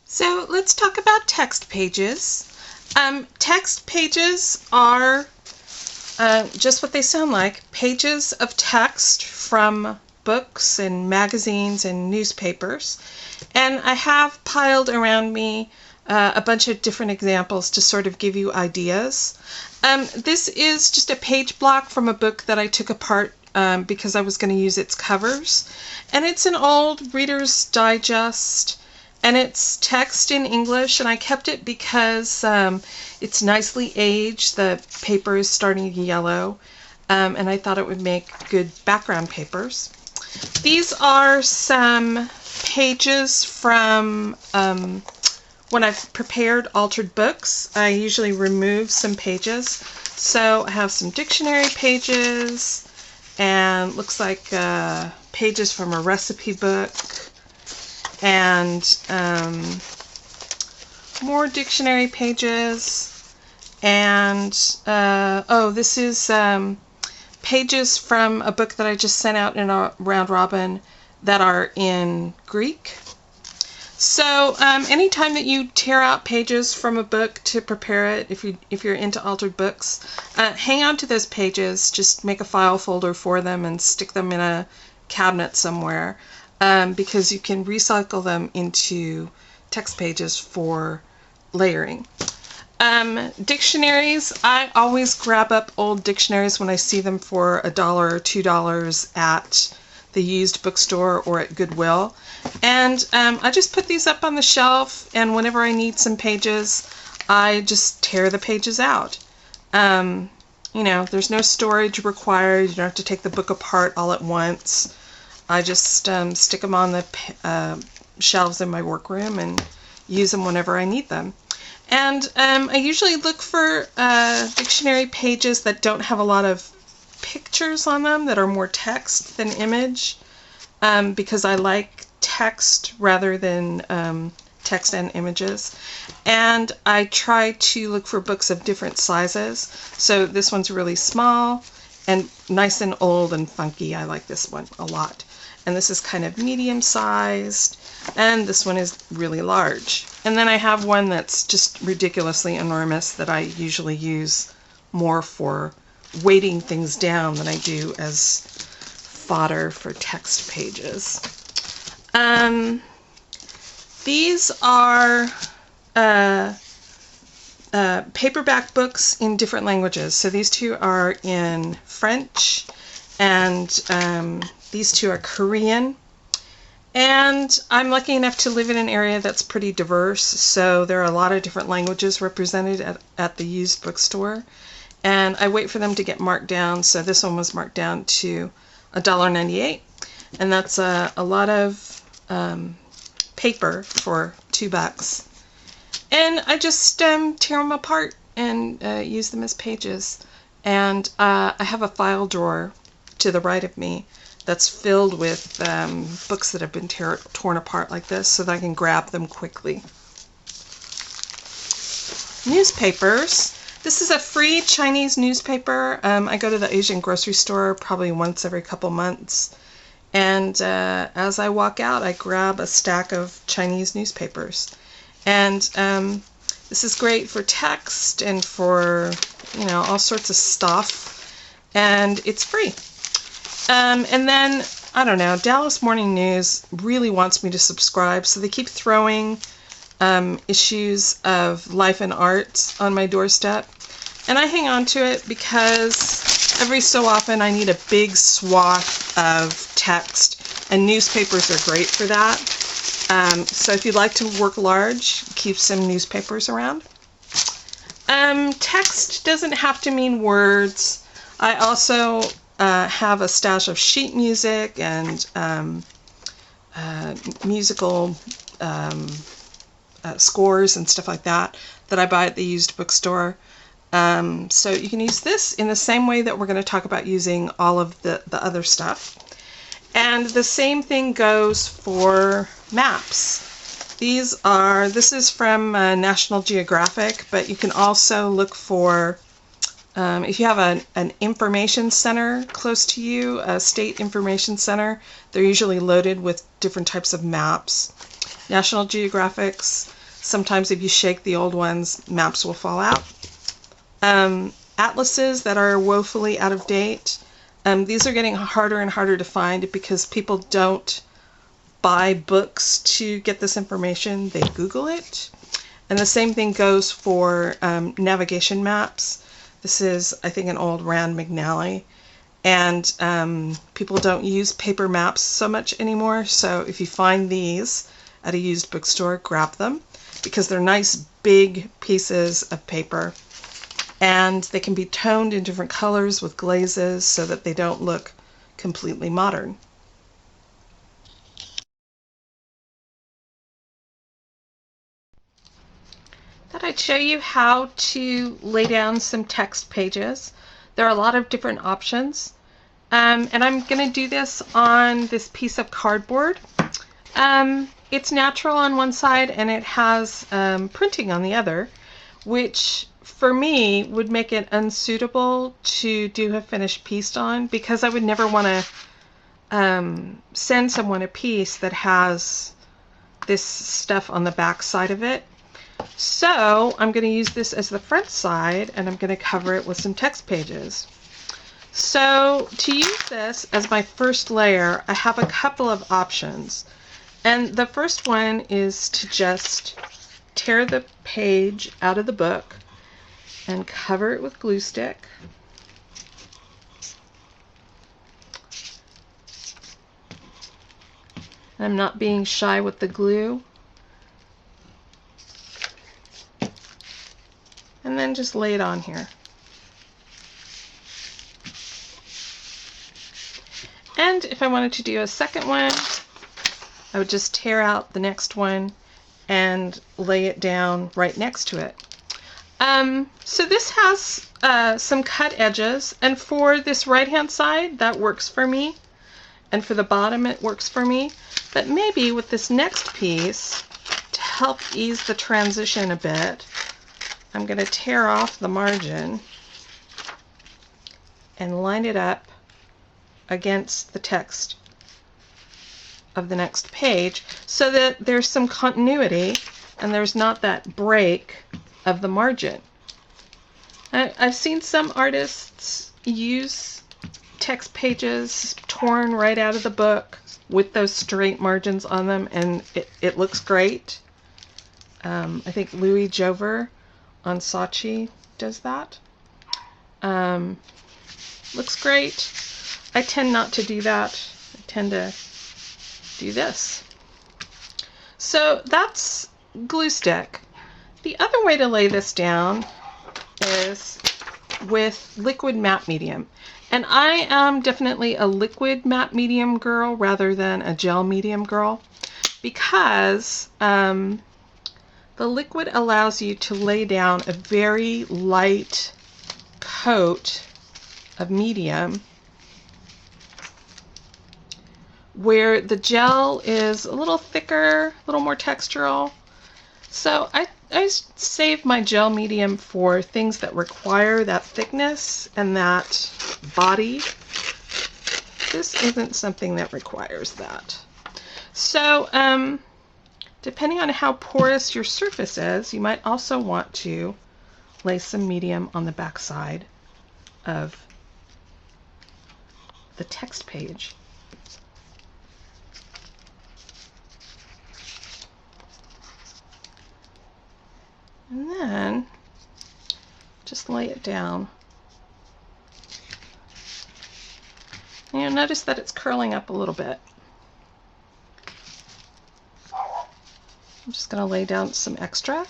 So let's talk about text pages. Text pages are just what they sound like, pages of text from books and magazines and newspapers. And I have piled around me a bunch of different examples to sort of give you ideas. This is just a page block from a book that I took apart because I was going to use its covers. And it's an old Reader's Digest. And it's text in English, and I kept it because it's nicely aged. The paper is starting to yellow, and I thought it would make good background papers. These are some pages from when I've prepared altered books. I usually remove some pages. So I have some dictionary pages, and looks like pages from a recipe book, and more dictionary pages, and this is pages from a book that I just sent out in a round robin that are in Greek. So anytime that you tear out pages from a book to prepare it, if you're into altered books, hang on to those pages. Just make a file folder for them and stick them in a cabinet somewhere. Because you can recycle them into text pages for layering. Dictionaries, I always grab up old dictionaries when I see them for $1 or $2 at the used bookstore or at Goodwill. And I just put these up on the shelf, and whenever I need some pages, I just tear the pages out. You know, there's no storage required. You don't have to take the book apart all at once. I just stick them on the shelves in my workroom and use them whenever I need them. And I usually look for dictionary pages that don't have a lot of pictures on them, that are more text than image, because I like text rather than text and images. And I try to look for books of different sizes. So this one's really small and nice and old and funky. I like this one a lot. And this is kind of medium-sized, and this one is really large. And then I have one that's just ridiculously enormous that I usually use more for weighting things down than I do as fodder for text pages. These are paperback books in different languages. So these two are in French, and these two are Korean. And I'm lucky enough to live in an area that's pretty diverse, so there are a lot of different languages represented at the used bookstore. And I wait for them to get marked down, so this one was marked down to $1.98, and that's a lot of paper for $2. And I just tear them apart and use them as pages. And I have a file drawer to the right of me that's filled with books that have been torn apart like this, so that I can grab them quickly. Newspapers. This is a free Chinese newspaper. I go to the Asian grocery store probably once every couple months, and as I walk out, I grab a stack of Chinese newspapers. And this is great for text and for, you know, all sorts of stuff, and it's free. And then, I don't know, Dallas Morning News really wants me to subscribe, so they keep throwing issues of Life and Art on my doorstep. And I hang on to it because every so often I need a big swath of text, and newspapers are great for that. So if you'd like to work large, keep some newspapers around. Text doesn't have to mean words. I also have a stash of sheet music and musical scores and stuff like that I buy at the used bookstore. So you can use this in the same way that we're going to talk about using all of the other stuff. And the same thing goes for maps. This is from National Geographic, but you can also look for, if you have an information center close to you, a state information center, they're usually loaded with different types of maps. National Geographic's Sometimes if you shake the old ones, maps will fall out. Atlases that are woefully out of date. These are getting harder and harder to find because people don't buy books to get this information. They Google it. And the same thing goes for navigation maps. This is, I think, an old Rand McNally. And people don't use paper maps so much anymore. So if you find these at a used bookstore, grab them because they're nice big pieces of paper. And they can be toned in different colors with glazes so that they don't look completely modern. Thought I'd show you how to lay down some text pages. There are a lot of different options. And I'm going to do this on this piece of cardboard. It's natural on one side and it has printing on the other, which for me would make it unsuitable to do a finished piece on because I would never want to send someone a piece that has this stuff on the back side of it. So I'm going to use this as the front side and I'm going to cover it with some text pages. So to use this as my first layer, I have a couple of options. And the first one is to just tear the page out of the book and cover it with glue stick. I'm not being shy with the glue. And then just lay it on here. And if I wanted to do a second one, I would just tear out the next one and lay it down right next to it. So this has some cut edges, and for this right hand side that works for me, and for the bottom it works for me, but maybe with this next piece, to help ease the transition a bit, I'm going to tear off the margin and line it up against the text of the next page so that there's some continuity and there's not that break of the margin. I've seen some artists use text pages torn right out of the book with those straight margins on them, and it looks great. I think Louis Jover on Saatchi does that. Looks great. I tend not to do that. I tend to do this. So that's glue stick. The other way to lay this down is with liquid matte medium. And I am definitely a liquid matte medium girl rather than a gel medium girl because the liquid allows you to lay down a very light coat of medium where the gel is a little thicker, a little more textural. So I save my gel medium for things that require that thickness and that body. This isn't something that requires that. So depending on how porous your surface is, you might also want to lay some medium on the back side of the text page. And then just lay it down. And you'll notice that it's curling up a little bit. I'm just going to lay down some extra,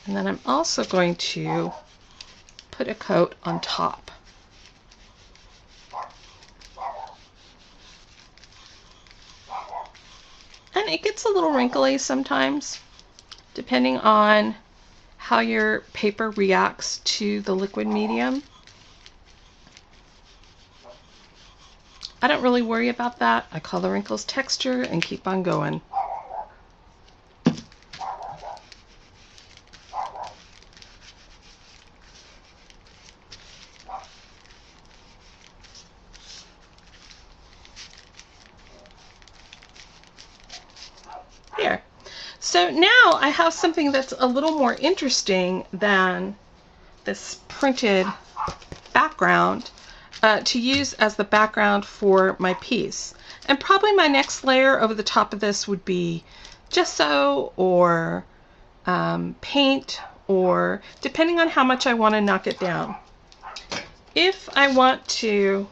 and then I'm also going to put a coat on top. And it gets a little wrinkly sometimes, depending on how your paper reacts to the liquid medium. I don't really worry about that. I call the wrinkles texture and keep on going. So now I have something that's a little more interesting than this printed background to use as the background for my piece. And probably my next layer over the top of this would be gesso or paint, or depending on how much I want to knock it down. If I want to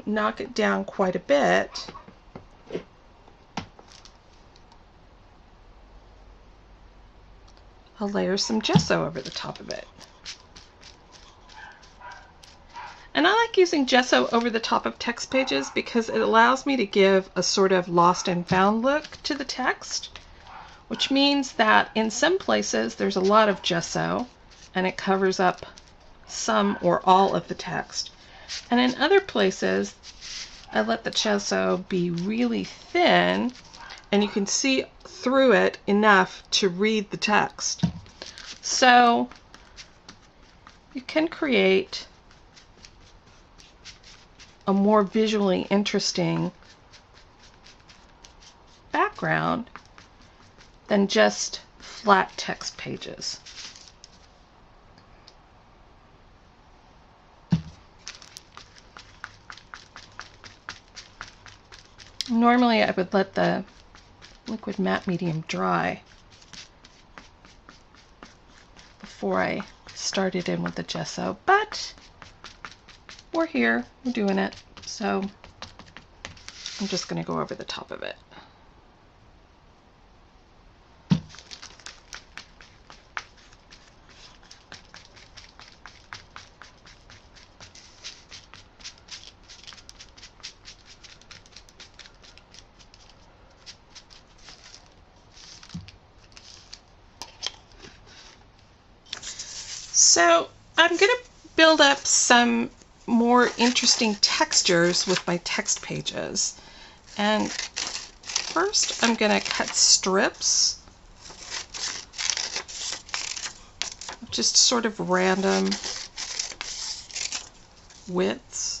knock it down quite a bit, I'll layer some gesso over the top of it. And I like using gesso over the top of text pages because it allows me to give a sort of lost and found look to the text, which means that in some places there's a lot of gesso and it covers up some or all of the text. And in other places, I let the gesso be really thin and you can see through it enough to read the text. So you can create a more visually interesting background than just flat text pages. Normally I would let the liquid matte medium dry before I started in with the gesso, but we're here, we're doing it, so I'm just going to go over the top of it. So I'm going to build up some more interesting textures with my text pages. And first I'm going to cut strips of just sort of random widths.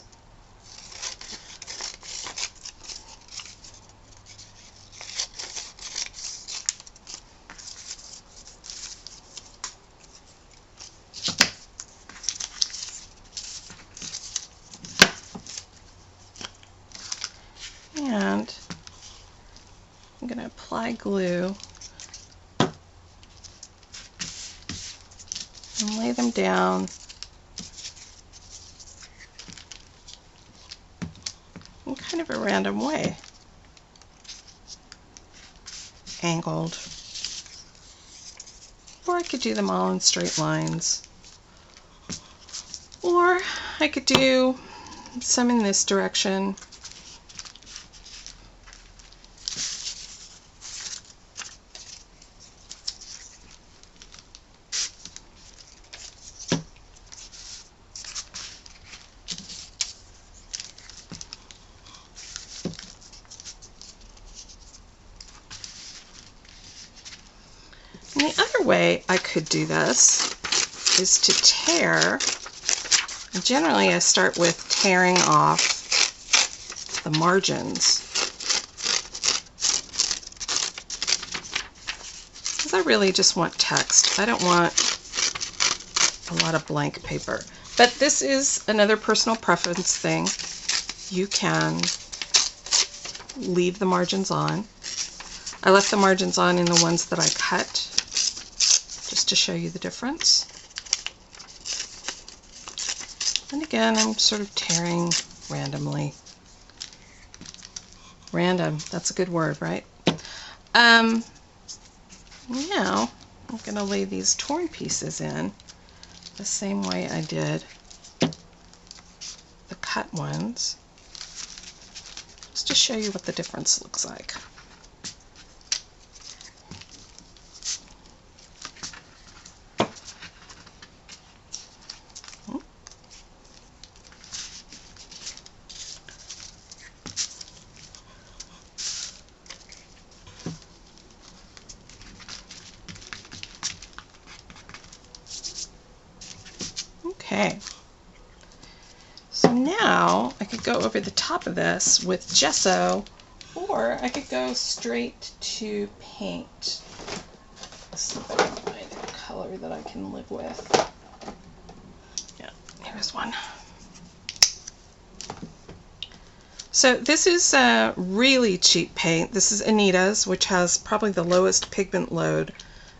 And I'm going to apply glue and lay them down in kind of a random way, angled. Or I could do them all in straight lines. Or I could do some in this direction. And the other way I could do this is to tear. And generally I start with tearing off the margins, because I really just want text. I don't want a lot of blank paper. But this is another personal preference thing. You can leave the margins on. I left the margins on in the ones that I cut, just to show you the difference. And again, I'm sort of tearing randomly. Random, that's a good word, right? Now, I'm going to lay these torn pieces in the same way I did the cut ones, just to show you what the difference looks like. Okay, so now I could go over the top of this with gesso Or I could go straight to paint. Let's see if I can find a color that I can live with. Yeah, here's one. So this is a really cheap paint. This is Anita's, which has probably the lowest pigment load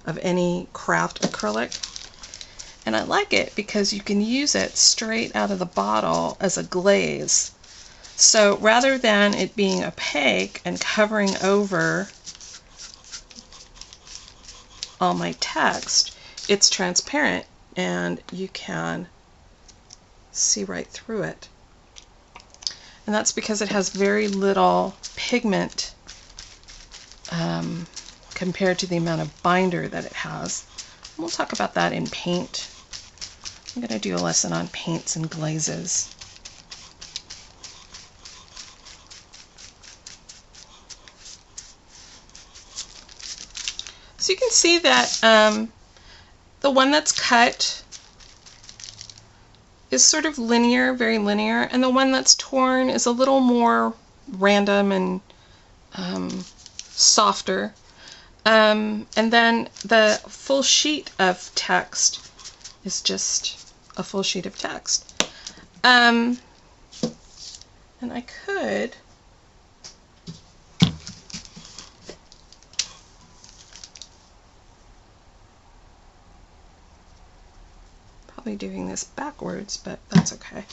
of any craft acrylic. And I like it because you can use it straight out of the bottle as a glaze. So rather than it being opaque and covering over all my text, it's transparent and you can see right through it. And that's because it has very little pigment compared to the amount of binder that it has. We'll talk about that in paint. I'm going to do a lesson on paints and glazes. So you can see that the one that's cut is sort of linear, very linear, and the one that's torn is a little more random and softer. And then the full sheet of text is just a full sheet of text. And I could probably doing this backwards, but that's okay.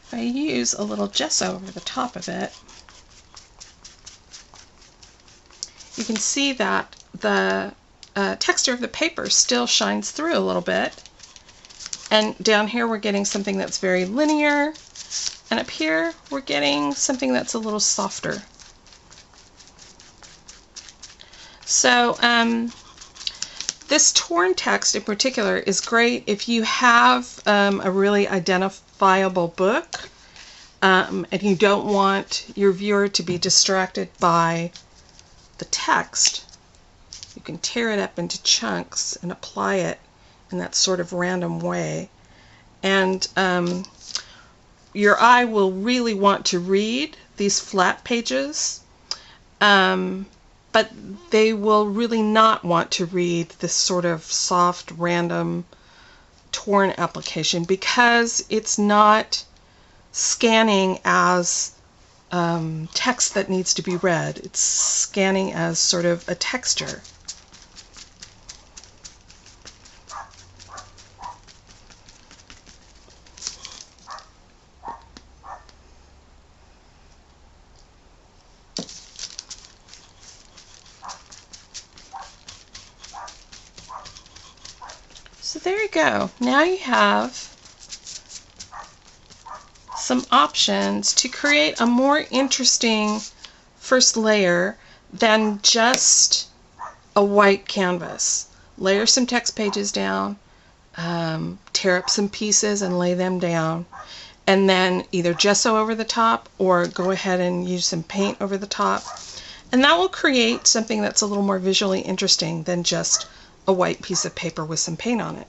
If I use a little gesso over the top of it, you can see that the texture of the paper still shines through a little bit. And down here we're getting something that's very linear, and up here we're getting something that's a little softer. So this torn text in particular is great if you have a really identifiable book and you don't want your viewer to be distracted by the text. You can tear it up into chunks and apply it in that sort of random way. And your eye will really want to read these flat pages, but they will really not want to read this sort of soft, random, torn application because it's not scanning as text that needs to be read. It's scanning as sort of a texture. So there you go. Now you have some options to create a more interesting first layer than just a white canvas. Layer some text pages down, tear up some pieces and lay them down, and then either gesso over the top or go ahead and use some paint over the top. And that will create something that's a little more visually interesting than just a white piece of paper with some paint on it.